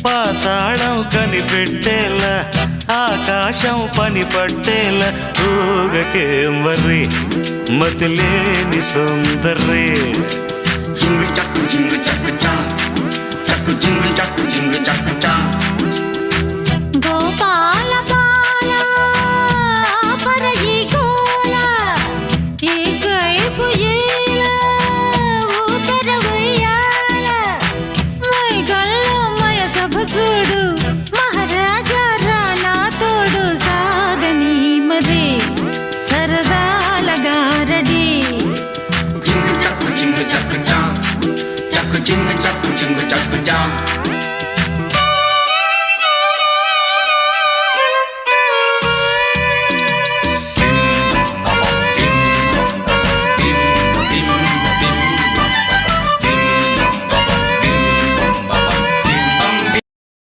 పాతాళం కనిపెట్టేలా ఆకాశం పని పట్టేలా ఊగకే మరి మతిలేని సుందరి జింగు చక్కు జింగు చక్కు చా చక్కు జింగు చక్కు జింగు చక్కు చా గోపాల బాల పరయి గోల ఏకైపు ఏల ఉత్తర ఉయ్యాల మై గల్లో మయ సభ చూడ